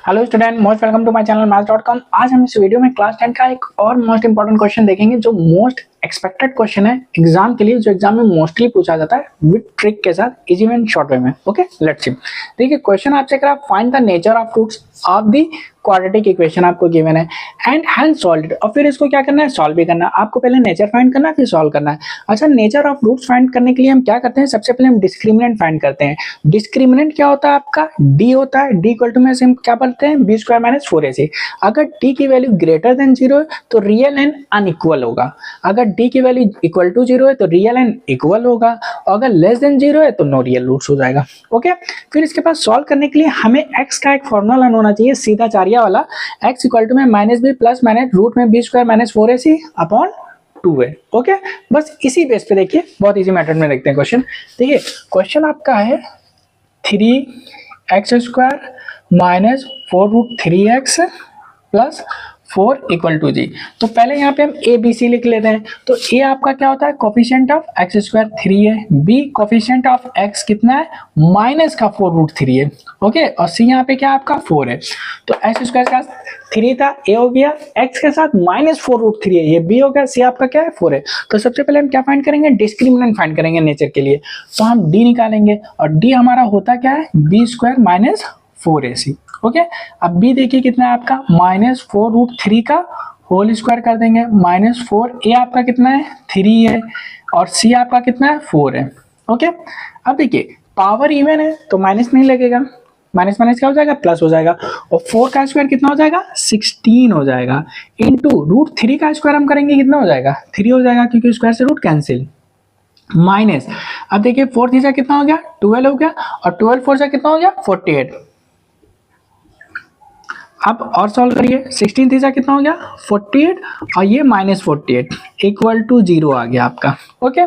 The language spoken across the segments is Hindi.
Hello student, most welcome to my channel maths.com। आज हम इस वीडियो में क्लास 10 का एक और मोस्ट इंपॉर्टेंट क्वेश्चन देखेंगे जो मोस्ट एक्सपेक्टेड क्वेश्चन है एग्जाम के लिए, जो एग्जाम में मोस्टली पूछा जाता है विद ट्रिक के साथ, इजी एंड शॉर्ट वे में। Okay, let's see. देखिए क्वेश्चन आपसे कह रहा है find the nature of roots of the quadratic equation आपको गिवन है एंड हैंड सॉल्व इट। और फिर इसको क्या करना है, सॉल्व भी करना है। आपको पहले नेचर फाइंड करना है फिर सॉल्व करना है। अच्छा, नेचर ऑफ रूट्स फाइंड करने के लिए हम क्या करते हैं, सबसे पहले हम डिस्क्रिमिनेंट फाइंड करते हैं। डिस्क्रिमिनेंट क्या होता है आपका, डी होता है। डी इक्वल टू में से हम क्या पढ़ते हैं, बी स्क्वायर माइनस 4ac। अगर डी की वैल्यू ग्रेटर देन 0 है तो रियल एंड अनइक्वल होगा। अगर डी की वैल्यू इक्वल टू 0 है तो रियल एंड इक्वल होगा, और अगर लेस देन 0 है तो नो रियल रूट्स हो जाएगा। ओके, फिर इसके पास सॉल्व करने के लिए हमें एक्स का एक फॉर्मूला लर्न होना चाहिए, सीधा चारिया वाला। एक्स इक्वल टू में minus B plus minus root में b square minus 4ac upon 2 है। ओके, बस इसी बेस पे देखिए, बहुत इजी मेथड में देखते हैं क्वेश्चन। देखिए क्वेश्चन आपका है 3x square minus 4 root 3x plus 4 equal to जी। तो पहले यहाँ पे हम ए बी सी लिख लेते हैं। तो ए आपका क्या होता है, कोफिशिएंट ऑफ एक्स स्क्वायर 3 है। बी कोफिशिएंट ऑफ एक्स कितना है, माइनस का 4 रूट 3 है। ओके, और सी यहाँ पे क्या आपका 4 है। तो एक्स स्क्वायर का 3 था, ए हो गया एक्स के साथ माइनस 4 रूट 3 है, ये बी हो गया, सी आपका क्या है 4 है। तो सबसे पहले हम क्या फाइंड करेंगे, डिस्क्रिमिनेंट फाइंड करेंगे नेचर के लिए। तो हम डी निकालेंगे और डी हमारा होता क्या है, B square minus 4ac। Okay, अब बी देखिए कितना है आपका, माइनस 4 रूट 3 का होल स्क्वायर कर देंगे माइनस 4। ए आपका कितना है 3 है और सी आपका कितना है 4 है। ओके, अब देखिए पावर इवन है तो माइनस नहीं लगेगा, माइनस माइनस क्या हो जाएगा, प्लस हो जाएगा। और 4 का स्क्वायर कितना हो जाएगा, 16 हो जाएगा। इंटू रूट 3 का स्क्वायर हम करेंगे कितना हो जाएगा, 3 हो जाएगा, क्योंकि स्क्वायर से रूट कैंसिल। माइनस, अब देखिए 4 थीजा कितना हो गया, 12 हो गया, और 12 4 से कितना हो गया 48। अब और सॉल्व करिए, 16 थीजा कितना हो गया 48, और ये माइनस 48 इक्वल टू 0 आ गया आपका। ओके,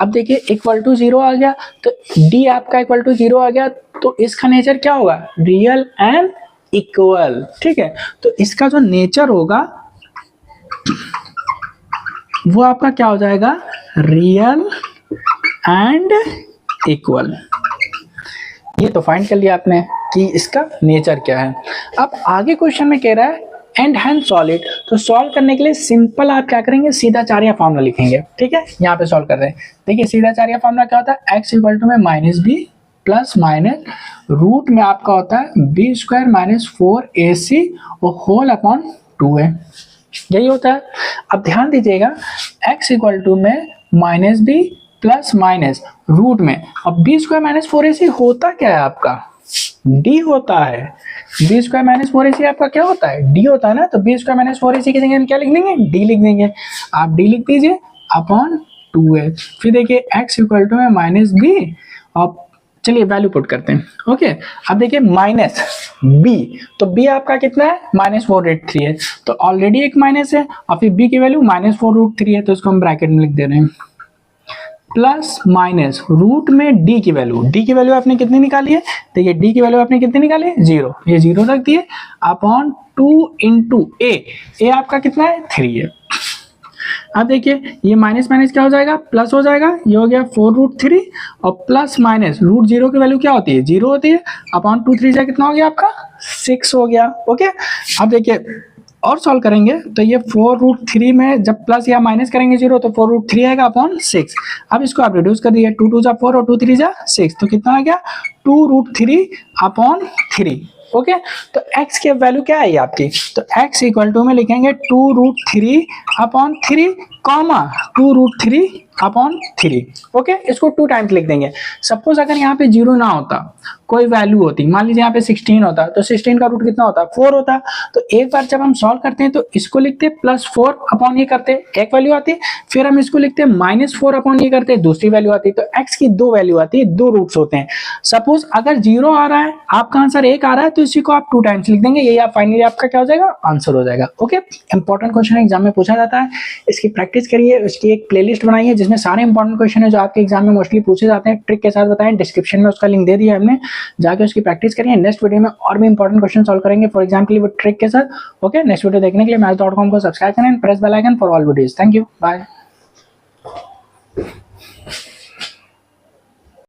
अब देखिए इक्वल टू 0 आ गया, तो डी आपका इक्वल टू 0 आ गया, तो इसका नेचर क्या होगा, रियल एंड इक्वल। ठीक है, तो इसका जो नेचर होगा वो आपका क्या हो जाएगा, रियल एंड इक्वल। ये तो फाइंड कर लिया आपने कि इसका नेचर क्या है। अब आगे क्वेश्चन में कह रहा है एंड हैंड सॉल्व इट। तो सॉल्व करने के लिए सिंपल आप क्या करेंगे, सीधा चारिया फॉर्मूला लिखेंगे। ठीक है, यहाँ पे सॉल्व कर रहे हैं। देखिए सीधा चारिया फॉर्मूला क्या होता है, एक्स इक्वल टू में minus B plus minus root में आपका होता है बी स्क्वायर माइनस 4ac और होल अपॉन 2 है, यही होता है। अब ध्यान दीजिएगा, एक्स इक्वल टू में minus B plus minus root में, अब बी स्क्वायर माइनस 4ac होता क्या है आपका, डी होता है। बी स्क्वायर माइनस 4ac आपका क्या होता है, डी होता है ना। तो बी स्क्वायर माइनस 4ac की जगह हम क्या लिख देंगे, डी लिख देंगे। आप डी लिख दीजिए अपॉन 2 है। फिर देखिए एक्स इक्वल टू में माइनस बी, और चलिए वैल्यू पुट करते हैं। ओके, अब देखिए माइनस बी, तो बी आपका कितना है, माइनस 4 रूट 3 है, तो ऑलरेडी एक माइनस है, और फिर बी की वैल्यू माइनस 4 रूट 3 है, तो इसको हम ब्रैकेट में लिख दे रहे हैं। प्लस माइनस रूट में डी की वैल्यू आपने कितनी निकाली है, देखिए डी की वैल्यू आपने कितनी निकाली है, 0, ये 0 रख दिए अपॉन 2 इंटू ए आपका कितना है 3 है। अब देखिए ये माइनस माइनस क्या हो जाएगा, प्लस हो जाएगा, ये हो गया 4 रूट 3, और प्लस माइनस रूट 0 की वैल्यू क्या होती है, 0 होती है, अपॉन 2 3 कितना हो गया आपका 6 हो गया। ओके, अब देखिए और सॉल्व करेंगे तो ये 4 रूट 3 में जब प्लस या माइनस करेंगे 0 तो 4 रूट 3 आएगा अपॉन 6। अब इसको आप रिड्यूस कर दिए, 2 2 जा 4 और 2 3 जा 6, तो कितना आ गया 2 रूट 3 अपॉन 3। ओके, तो x की वैल्यू क्या है आपकी, तो x इक्वल टू में लिखेंगे 2 root 3 upon 3 comma 2 root 3 upon 3। Okay, इसको 2 टाइम्स लिख देंगे। सपोज अगर यहाँ पे 0 ना होता, कोई वैल्यू होती, मान लीजिए यहाँ पे 16 होता, तो 16 का रूट कितना होता, 4 होता। तो एक बार जब हम सॉल्व करते हैं तो इसको लिखते प्लस 4 अपॉन ये करते, एक वैल्यू आती, फिर हम इसको लिखते माइनस 4 अपॉन ये करते, दूसरी वैल्यू आती। तो x की 2 वैल्यू आती है, 2 रूट्स होते हैं। सपोज अगर 0 आ रहा है, आपका आंसर 1 आ रहा है, तो इसी को आप 2 टाइम्स लिख देंगे, यही आप फाइनली आपका क्या हो जाएगा, आंसर हो जाएगा। ओके, इंपॉर्टेंट क्वेश्चन एग्जाम में पूछा जाता है, इसकी प्रैक्टिस करिए। उसकी एक प्लेलिस्ट बनाई है जिसमें सारे इंपॉर्टेंट क्वेश्चन है जो आपके एग्जाम में मोस्टली पूछे जाते हैं, ट्रिक के साथ बताएं। डिस्क्रिप्शन में उसका लिंक दे दिया हमने, जाके उसकी प्रैक्टिस करिए। नेक्स्ट वीडियो में और भी इंपॉर्टेंट क्वेश्चन सॉल्व करेंगे, फॉर एग्जाम्पल वो ट्रिक के साथ। ओके, नेक्स्ट वीडियो देखने के लिए maths.com को सब्सक्राइब करें, press bell icon for all videos. Thank you, bye.